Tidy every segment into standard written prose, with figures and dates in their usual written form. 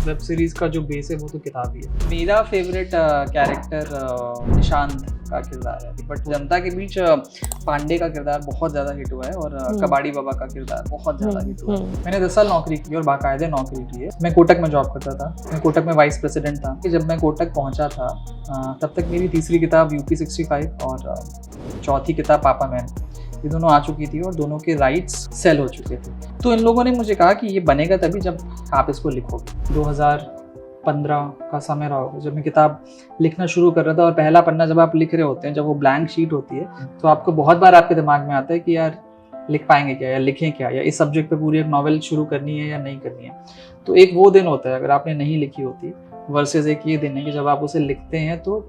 Web series का जो base है वो तो किताब ही है। मेरा फेवरेट कैरेक्टर निशांत का किरदार है, बट जनता के बीच पांडे का किरदार बहुत ज़्यादा हिट हुआ है और कबाड़ी बाबा का किरदार बहुत ज़्यादा हिट हुआ है। मैंने 10 साल नौकरी की और बाकायदे नौकरी की है। मैं कोटक में जॉब करता था, मैं कोटक में वाइस प्रेसिडेंट था। जब मैं कोटक पहुंचा था तब तक मेरी तीसरी किताब यूपी 65 और चौथी किताब पापा मैन, ये दोनों आ चुकी थी और दोनों के राइट्स सेल हो चुके थे। तो इन लोगों ने मुझे कहा कि ये बनेगा तभी जब आप इसको लिखोगे। 2015 का समय रहा होगा जब मैं किताब लिखना शुरू कर रहा था और पहला पन्ना जब आप लिख रहे होते हैं, जब वो ब्लैंक शीट होती है, तो आपको बहुत बार आपके दिमाग में आता है कि यार लिख पाएंगे क्या, या लिखें क्या, या इस सब्जेक्ट पे पूरी एक नॉवेल शुरू करनी है या नहीं करनी है। तो एक वो दिन होता है अगर आपने नहीं लिखी होती, वर्सेस एक ये दिन है कि जब आप उसे लिखते हैं तो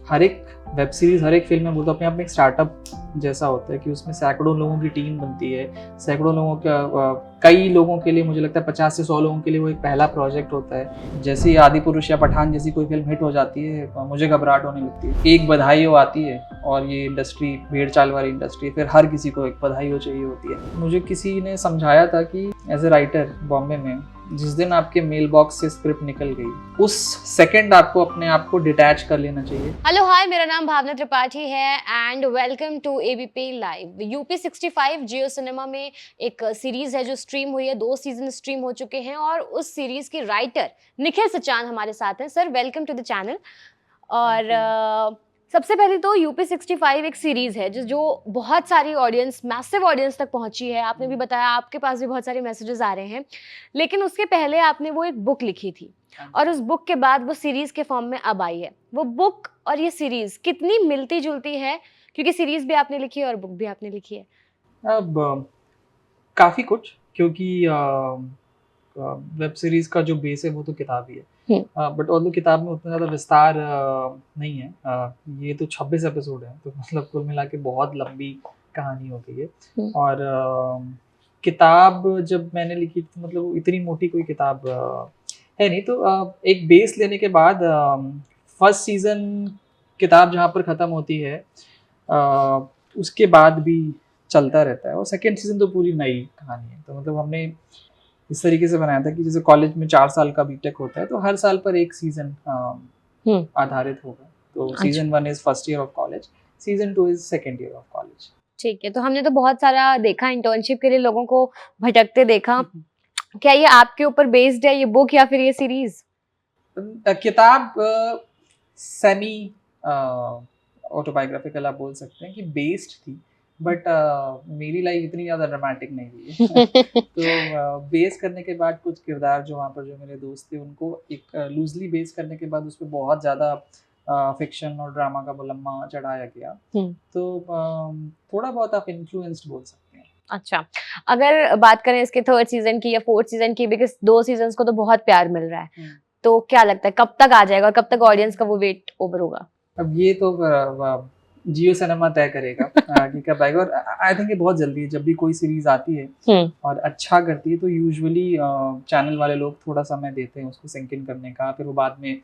हर एक वेब सीरीज, हर एक फिल्म में बोलते अपने आप में एक स्टार्टअप जैसा होता है कि उसमें सैकड़ों लोगों की टीम बनती है, सैकड़ों लोगों का, कई लोगों के लिए, मुझे लगता है 50 से 100 लोगों के लिए वो एक पहला प्रोजेक्ट होता है। जैसे ही आदि पुरुष या पठान जैसी कोई फिल्म हिट हो जाती है, मुझे घबराहट होने लगती है। एक बधाई हो आती है और ये इंडस्ट्री भेड़ चाल वाली इंडस्ट्री, फिर हर किसी को एक बधाई हो चाहिए होती है। मुझे किसी ने समझाया था कि एज ए राइटर बॉम्बे में, जिस दिन आपके मेल बॉक्स से स्क्रिप्ट निकल गई उस सेकंड आपको अपने आप को डिटैच कर लेना चाहिए। हेलो हाय, मेरा नाम भावना त्रिपाठी है and welcome to ABP live. UP 65 Jio cinema में एक सीरीज है जो स्ट्रीम हुई है, 2 सीजन स्ट्रीम हो चुके हैं और उस सीरीज के राइटर निखिल सचान हमारे साथ हैं। Sir welcome to the channel. और सबसे पहले तो यूपी 65 एक सीरीज है जो बहुत सारी ऑडियंस, मैसिव ऑडियंस तक पहुंची है। आपने भी बताया आपके पास भी बहुत सारे मैसेजेस आ रहे हैं, लेकिन उसके पहले आपने वो एक बुक लिखी थी और उस बुक के बाद वो सीरीज के फॉर्म में अब आई है। वो बुक और ये सीरीज कितनी मिलती जुलती है, क्योंकि सीरीज भी आपने लिखी है और बुक भी आपने लिखी है? अब काफ़ी कुछ, क्योंकि वेब सीरीज का जो बेस है वो तो किताब ही है, बट ऑल्दो किताब में उतना ज़्यादा विस्तार नहीं है। ये तो 26 एपिसोड है, तो मतलब कुल मिला के बहुत लंबी कहानी हो गई है। और किताब जब मैंने लिखी थी, मतलब इतनी मोटी कोई किताब है नहीं, तो एक बेस लेने के बाद फर्स्ट सीजन किताब जहाँ पर ख़त्म होती है उसके बाद भी चलता रहता है, और सेकेंड सीजन तो पूरी नई कहानी है। तो मतलब हमने इस तरीके से बनाया था कि जैसे कॉलेज में 4 साल का बीटेक होता है, तो हर साल पर एक सीजन आधारित होगा। तो season 1 is first year of college, season 2 is second year of college. ठीक है, तो हमने तो बहुत सारा देखा, इंटर्नशिप के लिए लोगों को भटकते देखा। क्या ये आपके ऊपर बेस्ड है ये बुक या फिर ये सीरीज? किताब सेमी ऑटोबायोग्राफिकल आप बोल सकते हैं कि बेस्ड थी, बट मेरी लाइफ इतनी ज़्यादा ड्रामेटिक नहीं हुई है। तो बेस करने के बाद कुछ किरदार जो वहाँ पर जो मेरे दोस्त थे उनको एक लूजली बेस करने के बाद उस पर बहुत ज़्यादा फिक्शन और ड्रामा का मुलम्मा चढ़ाया गया। तो थोड़ा बहुत आप इन्फ्लुएंस्ड बोल सकते हैं। अच्छा, अगर बात करें इसके 3rd सीजन की या 4th सीजन की, बिकॉज 2 सीजन्स को तो बहुत प्यार मिल रहा है, तो क्या लगता है कब तक आ जाएगा और कब तक ऑडियंस का वो वेट ओवर होगा? अब ये तो जियो सिनेमा तय करेगा कि कब आएगा, और आई थिंक ये बहुत जल्दी है। जब भी कोई सीरीज आती है और अच्छा करती है तो यूजुअली चैनल वाले लोग थोड़ा समय देते हैं उसको सिंक इन करने का। फिर वो बाद में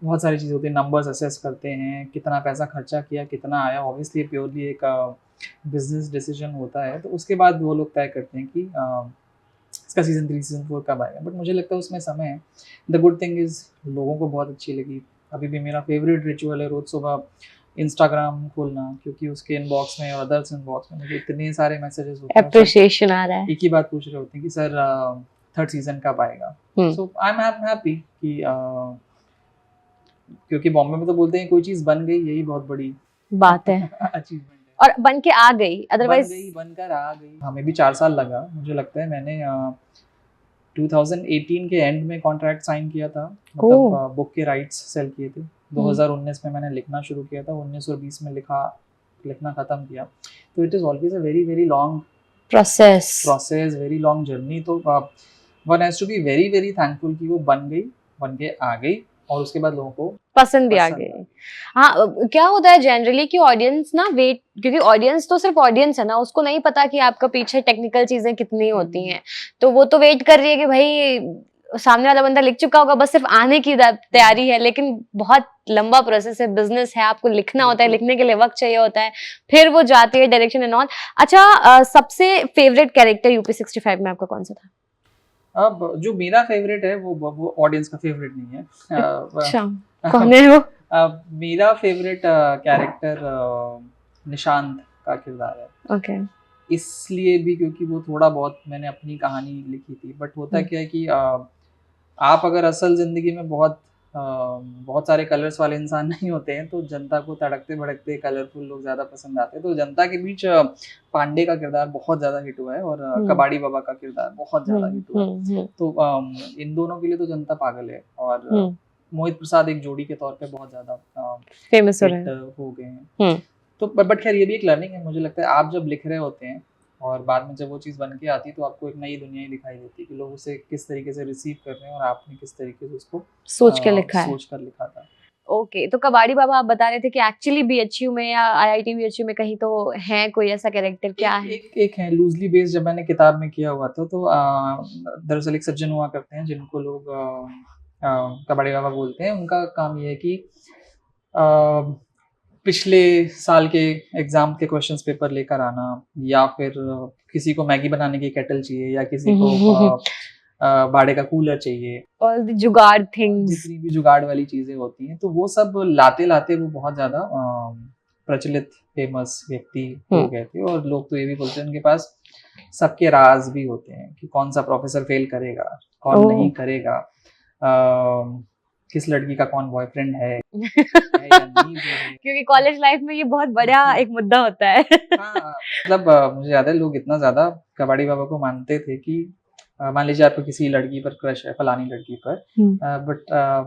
बहुत सारी चीज़ होती है, नंबर्स असेस करते हैं, कितना पैसा खर्चा किया, कितना आया। ऑब्वियसली प्योरली एक बिजनेस डिसीजन होता है, तो उसके बाद वो लोग तय करते हैं कि इसका सीजन 3 सीजन 4 कब आएगा। बट मुझे लगता है उसमें समय है। द गुड थिंग इज़ लोगों को बहुत अच्छी लगी। अभी भी मेरा फेवरेट रिचुअल है रोज सुबह इंस्टाग्राम खोलना, क्योंकि उसके इनबॉक्स में और अदर्स इनबॉक्स में मुझे इतने सारे मैसेजेस होते हैं, एप्रिसिएशन आ रहा है। एक ही बात पूछ रहे होते हैं कि सर 3rd सीजन कब आएगा। सो आई एम हैप्पी कि क्योंकि बॉम्बे में तो बोलते हैं कोई चीज़ बन गई, यही बहुत बड़ी बात है। अचीवमेंट है। और बन के आ गई, अदरवाइज बनकर आ गई। हमें भी 4 साल लगा। मुझे लगता है मैंने 2018 के एंड में कॉन्ट्रैक्ट साइन किया था, मतलब बुक के राइट्स सेल किए थे। 2019 में मैंने लिखना शुरू किया था, 19 और 20 में लिखना ख़त्म किया। तो it is always a very very long process, very long journey. तो one has to be very very thankful कि वो बन के आ गई और उसके बाद लोगों को पसंद भी आ गई। हाँ, क्या होता है जनरली कि ऑडियंस ना वेट, क्योंकि ऑडियंस तो सिर्फ ऑडियंस है ना, उसको नहीं पता कि आपका पीछे टेक्निकल चीजें कितनी होती हैं, तो वो तो वेट कर रही है कि भाई सामने वाला बंदा लिख चुका होगा, बस सिर्फ आने की तैयारी है। लेकिन बहुत लंबा प्रोसेस है, बिजनेस है, आपको लिखना होता है, लिखने के लिए वक्त चाहिए होता है, फिर वो जाती है डायरेक्शन एंड ऑल। अच्छा, सबसे फेवरेट कैरेक्टर यूपी 65 में आपका कौन सा था? अब जो मेरा फेवरेट है वो ऑडियंस का फेवरेट नहीं है। अच्छा, कौन है वो? मेरा फेवरेट कैरेक्टर निशांत का किरदार है। ओके। इसलिए भी क्योंकि वो थोड़ा बहुत मैंने अपनी कहानी लिखी थी, बट होता क्या है कि आप अगर असल ज़िंदगी में बहुत सारे कलर्स वाले इंसान नहीं होते हैं, तो जनता को तड़कते-भड़कते कलरफुल लोग ज़्यादा पसंद आते हैं। तो जनता के बीच पांडे का किरदार बहुत ज़्यादा हिट हुआ है और कबाड़ी बाबा का किरदार बहुत ज़्यादा हिट हुआ है। तो इन दोनों के लिए तो जनता पागल है और मोहित प्रसाद एक जोड़ी के तौर पे बहुत ज़्यादा फेमस हिट हो गए हैं। तो बट खैर ये भी एक लर्निंग है, मुझे लगता है आप जब लिख रहे होते हैं और बाद में जब वो चीज़ बन के आती है तो आपको एक नई दुनिया ही दिखाई देती है कि लोग उसे किस तरीके से रिसीव कर रहे हैं और आपने किस तरीके से उसको सोच कर लिखा था। ओके, तो कबाड़ी बाबा आप बता रहे थे कि एक्चुअली बीएचयू में या आईआईटी बीएचयू में कहीं तो है कोई ऐसा कैरेक्टर, क्या है? एक है लूजली बेस्ड, जब मैंने किताब में किया हुआ था तो दरअसल एक सज्जन हुआ करते हैं जिनको लोग कबाड़ी बाबा बोलते हैं। उनका काम ये है कि पिछले साल के एग्जाम के क्वेश्चंस पेपर लेकर आना, या फिर किसी को मैगी बनाने की केटल चाहिए या किसी को बाड़े का कूलर चाहिए, ऑल द जुगाड़ थिंग्स, जितनी भी जुगाड़ वाली चीजें होती हैं, तो वो सब लाते लाते वो बहुत ज्यादा प्रचलित फेमस व्यक्ति हो गए थे। और लोग तो ये भी बोलते हैं उनके पास सबके राज भी होते हैं कि कौन सा प्रोफेसर फेल करेगा, कौन नहीं करेगा, किस लड़की का कौन बॉयफ्रेंड है या नहीं है। क्योंकि कॉलेज लाइफ में ये बहुत बड़ा एक मुद्दा होता है। हाँ, मतलब मुझे याद है लोग इतना ज्यादा कबाड़ी बाबा को मानते थे कि मान लीजिए आपको किसी लड़की पर क्रश है, फलानी लड़की पर,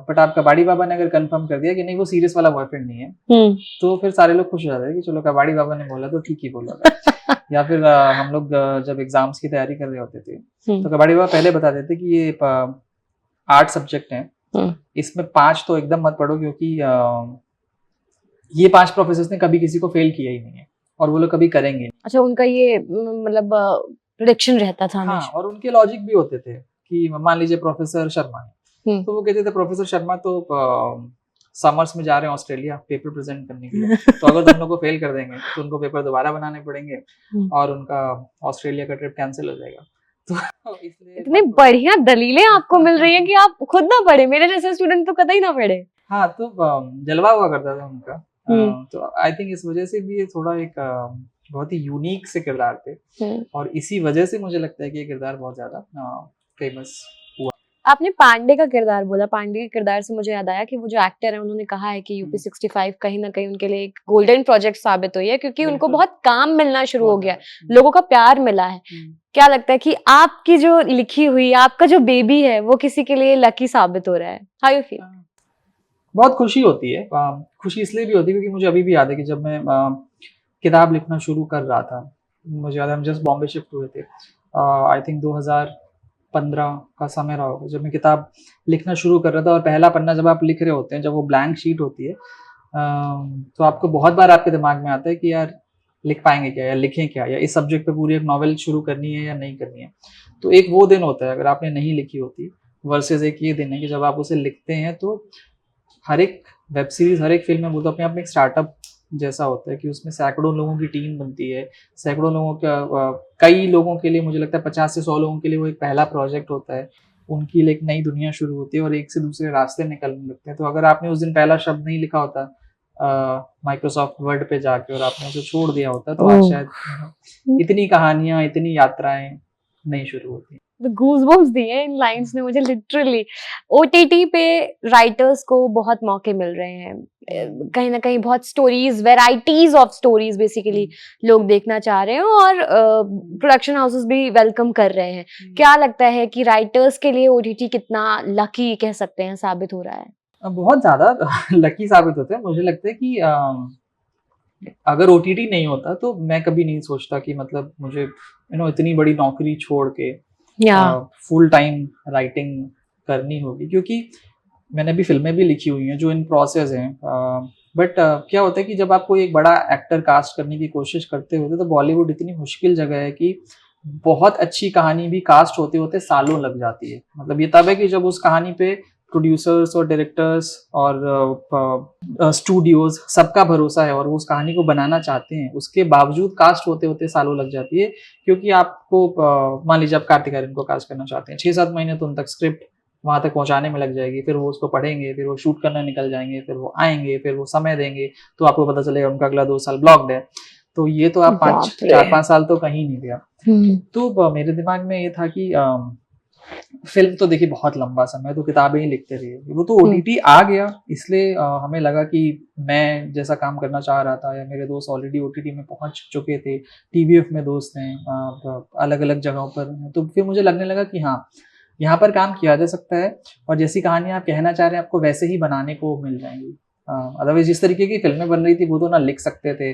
बट आप कबाड़ी बाबा ने अगर कंफर्म कर दिया कि नहीं वो सीरियस वाला बॉयफ्रेंड नहीं है, तो फिर सारे लोग खुश हो जाते हैं कि चलो कबाड़ी बाबा ने बोला तो ठीक ही बोला था। या फिर हम लोग जब एग्जाम्स की तैयारी कर रहे होते थे तो कबाड़ी बाबा पहले बता देते कि ये 8 सब्जेक्ट हैं, इसमें 5 तो एकदम मत पढ़ो क्योंकि ये 5 प्रोफेसर्स ने कभी किसी को फेल किया ही नहीं है और वो लोग कभी करेंगे। अच्छा, उनका ये मतलब प्रेडिक्शन रहता था। हाँ, और उनके लॉजिक भी होते थे कि मान लीजिए प्रोफेसर शर्मा है, तो वो कहते थे प्रोफेसर शर्मा तो समर्स में जा रहे हैं ऑस्ट्रेलिया पेपर प्रेजेंट करने के लिए, तो अगर तुम लोग को फेल कर देंगे तो उनको पेपर दोबारा बनाने पड़ेंगे और उनका ऑस्ट्रेलिया का ट्रिप कैंसिल हो जाएगा। तो इसलिए इतनी बढ़िया दलीलें आपको मिल रही हैं कि आप खुद ना पढ़े, मेरे जैसे स्टूडेंट तो कतई ना पढ़े। हाँ, तो जलवा हुआ करता था उनका। तो आई थिंक इस वजह से भी ये थोड़ा एक बहुत ही यूनिक से किरदार थे और इसी वजह से मुझे लगता है कि ये किरदार बहुत ज्यादा फेमस हुआ। आपने पांडे का किरदार बोला, पांडे के किरदार से मुझे याद आया कि वो जो एक्टर है उन्होंने कहा है कि यूपी 65 कहीं ना कहीं उनके लिए एक गोल्डन प्रोजेक्ट साबित हुई है क्योंकि उनको बहुत काम मिलना शुरू हो गया, लोगों का प्यार मिला है। क्या लगता है कि आपकी जो लिखी हुई आपका जो बेबी है वो किसी के लिए लकी साबित हो रहा है? How you feel? बहुत खुशी होती है। खुशी इसलिए भी होती है क्योंकि मुझे अभी भी याद है कि जब मैं किताब लिखना शुरू कर रहा था, मुझे याद है हम जस्ट बॉम्बे शिफ्ट हुए थे, आई थिंक 2015 का समय रहा होगा जब मैं किताब लिखना शुरू कर रहा था। और पहला पन्ना जब आप लिख रहे होते हैं, जब वो ब्लैंक शीट होती है, तो आपको बहुत बार आपके दिमाग में आता है कि यार लिख पाएंगे क्या या लिखें क्या, या इस सब्जेक्ट पे पूरी एक नॉवेल शुरू करनी है या नहीं करनी है। तो एक वो दिन होता है अगर आपने नहीं लिखी होती, वर्सेस एक ये दिन है कि जब आप उसे लिखते हैं तो हर एक वेब सीरीज, हर एक फिल्म में बोलते अपने आप में एक स्टार्टअप जैसा होता है कि उसमें सैकड़ों लोगों की टीम बनती है, सैकड़ों लोगों का, कई लोगों के लिए, मुझे लगता है 50 से 100 लोगों के लिए वो एक पहला प्रोजेक्ट होता है, उनकी लिए एक नई दुनिया शुरू होती है और एक से दूसरे रास्ते निकलने लगते हैं। तो अगर आपने उस दिन पहला शब्द नहीं लिखा होता माइक्रोसॉफ्ट वर्ड पे जाके और आपने उसे छोड़ दिया होता तो आज शायद इतनी कहानियां, इतनी यात्राएं नहीं शुरू होती। गूज़बम्प्स दिए इन लाइंस ने मुझे लिटरली। ओटीटी पे राइटर्स को बहुत मौके मिल रहे हैं, कहीं ना कहीं बहुत stories, varieties of stories basically लोग देखना चाह रहे हैं और प्रोडक्शन हाउसेस भी वेलकम कर रहे हैं। क्या लगता है कि राइटर्स के लिए ओटीटी कितना लकी कह सकते हैं साबित हो रहा है? बहुत ज्यादा लकी साबित होते हैं। मुझे लगता है कि अगर ओटीटी नहीं होता तो मैं कभी नहीं सोचता कि मतलब मुझे इतनी बड़ी नौकरी छोड़ के फुल टाइम राइटिंग करनी होगी, क्योंकि मैंने अभी फिल्में भी लिखी हुई हैं जो इन प्रोसेस हैं। बट क्या होता है कि जब आप कोई एक बड़ा एक्टर कास्ट करने की कोशिश करते होते तो बॉलीवुड इतनी मुश्किल जगह है कि बहुत अच्छी कहानी भी कास्ट होते होते सालों लग जाती है। मतलब ये तब है कि जब उस कहानी पे प्रोड्यूसर्स और डायरेक्टर्स और स्टूडियोज सबका भरोसा है और वो उस कहानी को बनाना चाहते हैं, उसके बावजूद कास्ट होते होते सालों लग जाती है। क्योंकि आपको मान लीजिए आप कार्तिक आर्यन को कास्ट करना चाहते हैं, 6-7 महीने तो उन तक स्क्रिप्ट वहां तक पहुंचाने में लग जाएगी, फिर वो उसको पढ़ेंगे, फिर वो शूट करना निकल जाएंगे, फिर वो आएंगे, फिर वो समय देंगे, तो आपको पता चलेगा उनका अगला 2 साल ब्लॉक्ड है। तो ये तो आप 4-5 साल तो कहीं नहीं गया। तो मेरे दिमाग में ये था कि फिल्म तो देखिए बहुत लंबा समय, तो किताबें ही लिखते रहिए। वो तो OTT आ गया, इसलिए हमें लगा कि मैं जैसा काम करना चाह रहा था या मेरे दोस्त ऑलरेडी OTT में पहुंच चुके थे, TVF में दोस्त हैं, अलग अलग जगहों पर, तो फिर मुझे लगने लगा कि हाँ यहाँ पर काम किया जा सकता है और जैसी कहानी आप कहना चाह रहे हैं आपको वैसे ही बनाने को मिल जाएंगी। अदरवाइज जिस तरीके की फिल्में बन रही थी वो तो ना लिख सकते थे,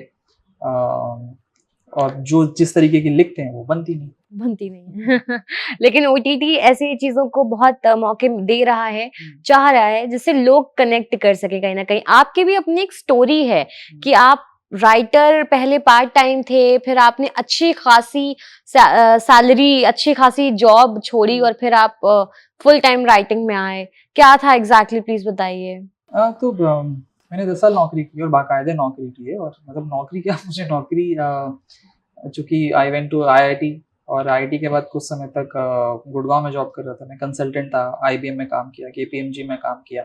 और जो जिस तरीके की लिखते हैं वो बनती नहीं। लेकिन OTT ऐसी चीजों को बहुत मौके दे रहा है, चाह रहा है, जिससे लोग कनेक्ट कर सके कहीं ना कहीं। आपकी भी अपनी एक स्टोरी है कि आप राइटर पहले पार्ट टाइम थे, फिर आपने अच्छी खासी सैलरी, अच्छी खासी जॉब छोड़ी और फिर आप फुल टाइम राइटिंग में आए। क्या था एग्जैक्टली, प्लीज बताइए। तो मैंने 10 साल नौकरी की और बाकायदे नौकरी की है, और मतलब नौकरी क्या, मुझे नौकरी चूंकि आई वेंट टू IIT और IIT के बाद कुछ समय तक गुड़गांव में जॉब कर रहा था, मैं कंसल्टेंट था, IBM में काम किया, KPMG में काम किया,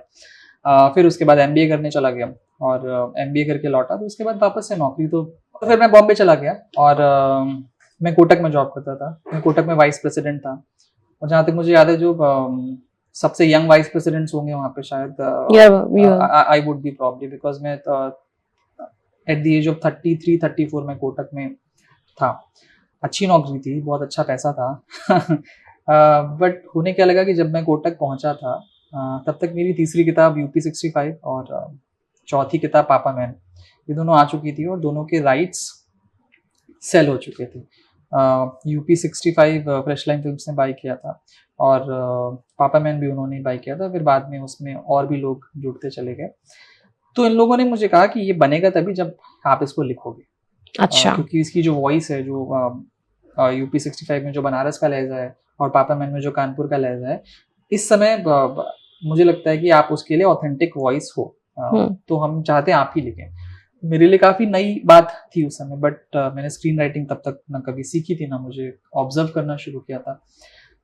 फिर उसके बाद MBA करने चला गया और MBA करके लौटा, तो उसके बाद वापस से नौकरी, तो फिर मैं बॉम्बे चला गया और मैं कोटक में जॉब करता था। मैं कोटक में वाइस प्रेसिडेंट था, और जहाँ तक मुझे याद है जो सबसे यंग वाइस प्रेसिडेंट्स होंगे वहाँ पे शायद I would be probably, because मैं एट द एज ऑफ 33-34 में कोटक में था। अच्छी नौकरी थी, बहुत अच्छा पैसा था बट होने क्या लगा कि जब मैं कोटक पहुंचा था तब तक मेरी तीसरी किताब UP65 और चौथी किताब पापा मैन, ये दोनों आ चुकी थी और दोनों के राइट्स सेल हो चुके थे। UP65 फ्रेश लाइन फिल्म्स ने बाई किया था और पापा मैन भी उन्होंने बाई किया था, फिर बाद में उसमें और भी लोग जुड़ते चले गए। तो इन लोगों ने मुझे कहा कि ये बनेगा तभी जब आप इसको लिखोगे। अच्छा। क्योंकि इसकी जो वॉइस है, जो UP65 में जो बनारस का लहजा है और पापा मैन में जो कानपुर का लहजा है, इस समय मुझे लगता है कि आप उसके लिए ऑथेंटिक वॉइस हो, तो हम चाहते हैं आप ही लिखें। मेरे लिए काफी नई बात थी उस समय, बट मैंने स्क्रीन राइटिंग तब तक ना कभी सीखी थी, ना मुझे ऑब्जर्व करना शुरू किया था।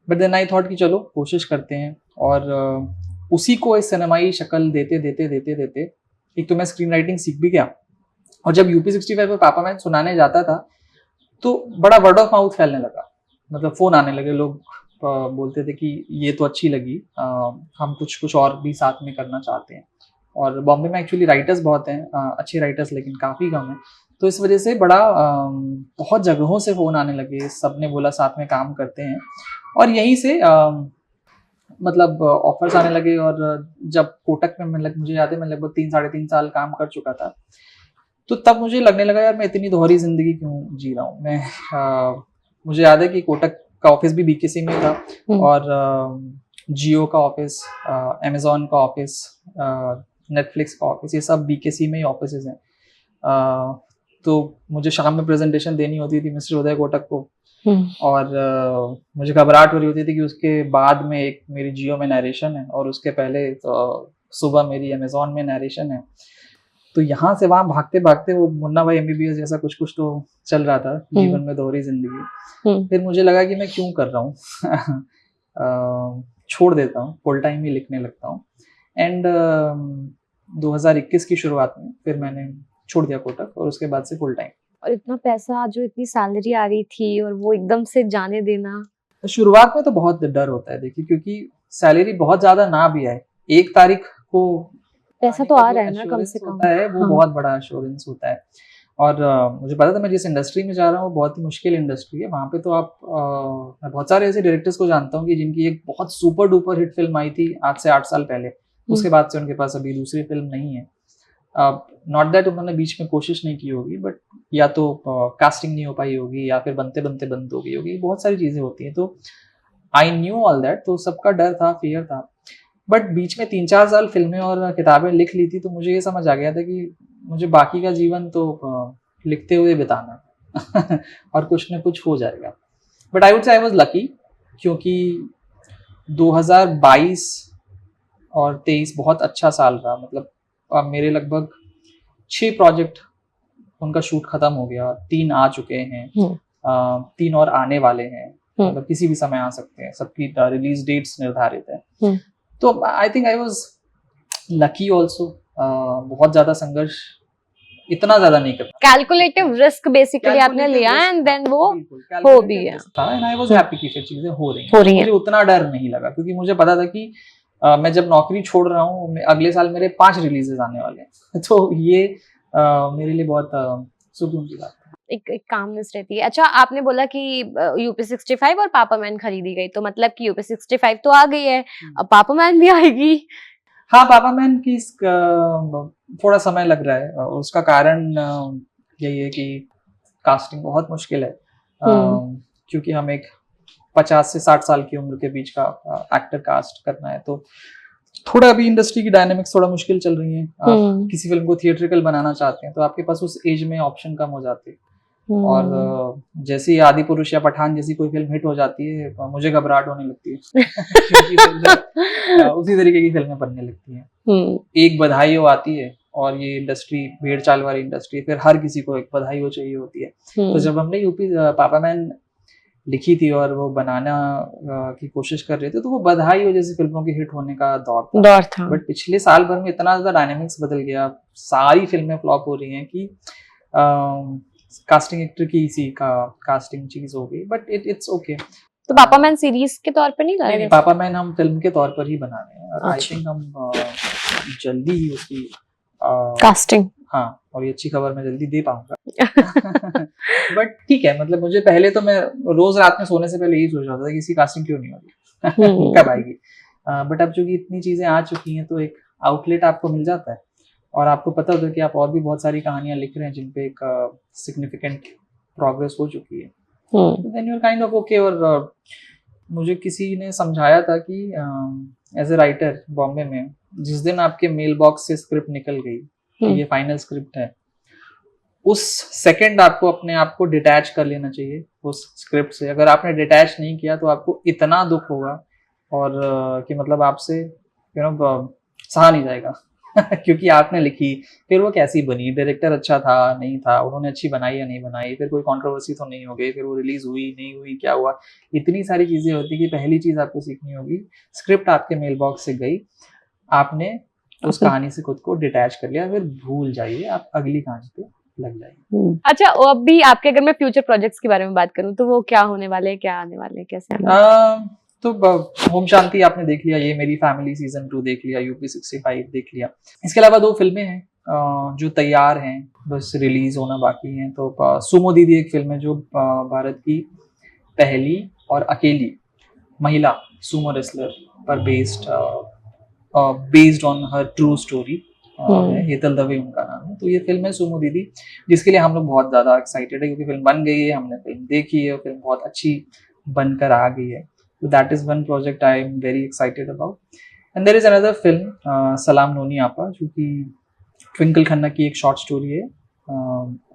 बट देन आई थॉट कि चलो कोशिश करते हैं, और उसी को इस सिनेमाई शक्ल देते देते देते देते एक तो मैं स्क्रीन राइटिंग सीख भी गया, और जब UP65 पर पापा मैन सुनाने जाता था तो बड़ा वर्ड ऑफ माउथ फैलने लगा, मतलब फोन आने लगे, लोग बोलते थे कि ये तो अच्छी लगी, हम कुछ और भी साथ में करना चाहते हैं। और बॉम्बे में एक्चुअली राइटर्स बहुत हैं, अच्छे राइटर्स, लेकिन काफ़ी कम हैं, तो इस वजह से बड़ा बहुत जगहों से फ़ोन आने लगे, सब ने बोला साथ में काम करते हैं, और यहीं से मतलब ऑफर्स आने लगे। और जब कोटक में मुझे याद है मैं लगभग 3-3.5 साल काम कर चुका था, तो तब मुझे लगने लगा यार मैं इतनी दोहरी जिंदगी क्यों जी रहा हूँ मैं। मुझे याद है कि कोटक का ऑफिस भी BKC में था, और जियो का ऑफिस, अमेजोन का ऑफिस, नेटफ्लिक्स का ऑफिस, ये सब BKC में ही ऑफिस हैं। तो मुझे शाम में प्रेजेंटेशन देनी होती थी मिस्टर उदय कोटक को, और मुझे घबराहट हो रही होती थी कि उसके बाद में एक मेरी जियो में नरेशन है और उसके पहले तो सुबह मेरी अमेजोन में नरेशन है। तो यहाँ से वहाँ भागते भागते वो मुन्ना भाई MBBS जैसा कुछ तो चल रहा था जीवन में, दोहरी जिंदगी। फिर मुझे लगा कि मैं क्यों कर रहा हूँ, छोड़ देता हूँ, फुल टाइम ही लिखने लगता हूँ। एंड 2021 की शुरुआत में फिर मैंने छोड़ दिया कोटक, और उसके बाद से फुल टाइम। और इतना पैसा, जो इतनी सैलरी आ रही थी, और वो एकदम से जाने देना, शुरुआत में तो बहुत डर होता है देखिए, क्योंकि सैलरी बहुत ज्यादा ना भी आए, 1 तारीख को पैसा तो आ रहा है ना कम से कम, होता है वो बहुत बड़ा एश्योरेंस होता है। और मुझे पता था मैं जिस इंडस्ट्री में जा रहा हूँ बहुत ही मुश्किल इंडस्ट्री है, वहाँ पे तो आप मैं बहुत सारे ऐसे डायरेक्टर्स को जानता हूँ कि जिनकी एक बहुत सुपर डुपर हिट फिल्म आई थी आज से 8 साल पहले, उसके बाद से उनके पास अभी दूसरी फिल्म नहीं है। नॉट दैट उन्होंने बीच में कोशिश नहीं की होगी, बट या तो कास्टिंग नहीं हो पाई होगी, या फिर बनते बनते बंद हो गई होगी, बहुत सारी चीजें होती हैं। तो आई न्यू ऑल दैट, तो सबका डर था, फियर था। बट बीच में 3-4 साल फिल्में और किताबें लिख ली थी, तो मुझे ये समझ आ गया था कि मुझे बाकी का जीवन तो लिखते हुए बिताना और कुछ न कुछ हो जाएगा। But I would say I was lucky, क्योंकि 2022 और 23 बहुत अच्छा साल रहा। मतलब अब मेरे लगभग 6 प्रोजेक्ट उनका शूट खत्म हो गया, 3 आ चुके हैं, 3 और आने वाले हैं, मतलब किसी भी समय आ सकते हैं, सबकी रिलीज डेट्स निर्धारित है। तो I think I was lucky also. बहुत ज्यादा संघर्ष इतना ज्यादा नहीं करना, कैलकुलेटिव रिस्क बेसिकली आपने लिया एंड देन वो हो भी गया एंड आई वाज हैप्पी कि फिर चीजें हो रही हैं। मुझे उतना डर नहीं लगा क्योंकि मुझे पता था कि मैं जब नौकरी छोड़ रहा हूँ, अगले साल मेरे 5 रिलीजेस आने वाले हैं तो ये मेरे लिए बहुत सुकून की बात है। एक कामनेस रहती है। अच्छा, आपने बोला कि यूपी 65 और पापा मैन खरीदी गई, तो मतलब कि यूपी 65 तो आ गई है, अब पापा मैन भी आएगी। हाँ, पापा मैन की थोड़ा समय लग रहा है। उसका कारण यही है कि कास्टिंग बहुत मुश्किल है, क्योंकि हम एक 50 से 60 साल की उम्र के बीच का एक्टर कास्ट करना है, तो थोड़ा अभी इंडस्ट्री की डायनामिक्स थोड़ा मुश्किल चल रही है। आप किसी फिल्म को थिएट्रिकल बनाना चाहते हैं तो आपके पास उस एज में ऑप्शन कम हो जाते हैं, और जैसे ही आदि पुरुष या पठान जैसी कोई फिल्म हिट हो जाती है तो मुझे घबराहट होने लगती है क्योंकि उसी तरीके की फिल्में बनने लगती हैं। एक बधाई हो आती है और ये इंडस्ट्री भेड़ चाल वाली इंडस्ट्री, फिर हर किसी को एक बधाई हो चाहिए होती है। तो जब हमने यूपी पापा मैन लिखी थी और वो बनाना की कोशिश कर रहे थे, तो वो बधाई हो जैसी फिल्मों के हिट होने का दौर था। बट पिछले साल भर में इतना ज्यादा डायनामिक्स बदल गया, सारी फिल्में फ्लॉप हो रही हैं कि कास्टिंग एक्टर की इसी का कास्टिंग चीज हो गई। But it's okay. तो पापा मैन सीरीज के तौर पर नहीं ला रहे? पापा मैन हम फिल्म के तौर पर ही बना रहे हैं और आई थिंक हम जल्दी ही उसकी कास्टिंग, हाँ, और ये अच्छी खबर मैं जल्दी दे पाऊंगा। बट ठीक है, मतलब मुझे पहले तो मैं रोज रात में सोने से पहले यही सोच रहा था कि इसकी कास्टिंग क्यों नहीं होगी, कब आएगी। बट अब चूंकि इतनी चीजें आ चुकी हैं तो एक आउटलेट आपको मिल जाता है और आपको पता होता है कि आप और भी बहुत सारी कहानियां लिख रहे हैं जिन पे एक सिग्निफिकेंट प्रोग्रेस हो चुकी है, then you are kind of okay. और मुझे किसी ने समझाया था कि एज ए राइटर बॉम्बे में, जिस दिन आपके मेल बॉक्स से स्क्रिप्ट निकल गई कि ये फाइनल स्क्रिप्ट है, उस सेकंड आपको अपने आप को डिटैच कर लेना चाहिए उस स्क्रिप्ट से। अगर आपने डिटैच नहीं किया तो आपको इतना दुख होगा और कि मतलब आपसे सहा नहीं जाएगा क्योंकि आपने लिखी, फिर वो कैसी बनी, डायरेक्टर अच्छा था नहीं था, उन्होंने अच्छी बनाई या नहीं बनाई, फिर कोई कंट्रोवर्सी तो नहीं हो गई, फिर वो रिलीज हुई नहीं हुई, क्या हुआ, इतनी सारी चीजें होती कि पहली चीज आपको सीखनी होगी, स्क्रिप्ट आपके मेल बॉक्स से गई, आपने उस कहानी से खुद को डिटैच कर लिया, फिर भूल जाइए, आप अगली कहानी पे लग जाइए। अच्छा, अब भी आपके अगर मैं फ्यूचर प्रोजेक्ट्स के बारे में बात करूं तो वो क्या होने वाले हैं, क्या आने वाले हैं, कैसे आने वाले? तो होम शांति आपने देख लिया, ये मेरी फैमिली सीजन 2 देख लिया, यूपी 65 देख लिया। इसके अलावा 2 फिल्में हैं जो तैयार हैं, बस रिलीज होना बाकी हैं। तो सुमो दीदी एक फिल्म है जो भारत की पहली और अकेली महिला सुमो रेसलर पर based on her true story है, हेतल दवे उनका नाम है। तो ये फिल्म है सुमो दीदी, जिसके लिए हम लोग बहुत ज्यादा एक्साइटेड है क्योंकि फिल्म बन गई है, हमने फिल्म देखी है, फिल्म बहुत अच्छी बनकर आ गई है। So that is one project I am very excited about. And there is another film, सलाम नोनी आपा, जो कि ट्विंकल खन्ना की एक शॉर्ट स्टोरी है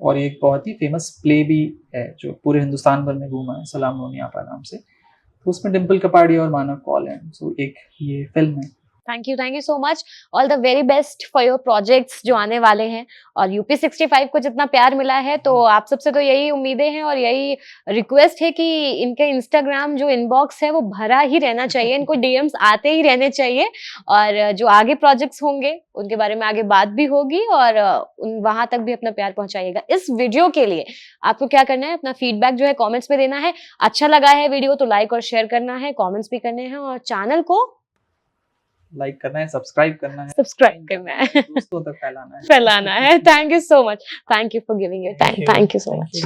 और एक बहुत ही फेमस प्ले भी है जो पूरे हिंदुस्तान भर में घूमा है, सलाम नोनी आपा नाम से। तो उसमें डिम्पल कपाड़ी और मानव कौल हैं। सो एक ये फिल्म है। Thank you so much, all the very best for your projects जो आने वाले हैं। और यूपी 65 को जितना प्यार मिला है तो आप सबसे तो यही उम्मीदें हैं और यही रिक्वेस्ट है कि इनके इंस्टाग्राम जो इनबॉक्स है वो भरा ही रहना चाहिए, इनको डीएम्स आते ही रहने चाहिए और जो आगे प्रोजेक्ट्स होंगे उनके बारे में आगे बात भी होगी और वहां तक भी अपना प्यार पहुंचाइएगा। इस वीडियो के लिए आपको क्या करना है, अपना फीडबैक जो है कॉमेंट्स में देना है। अच्छा लगा है वीडियो तो लाइक और शेयर करना है, कॉमेंट्स भी करने हैं और चैनल को लाइक करना है, सब्सक्राइब करना है, दोस्तों तक फैलाना है। Thank you so much, thank you for giving your time, thank you so much.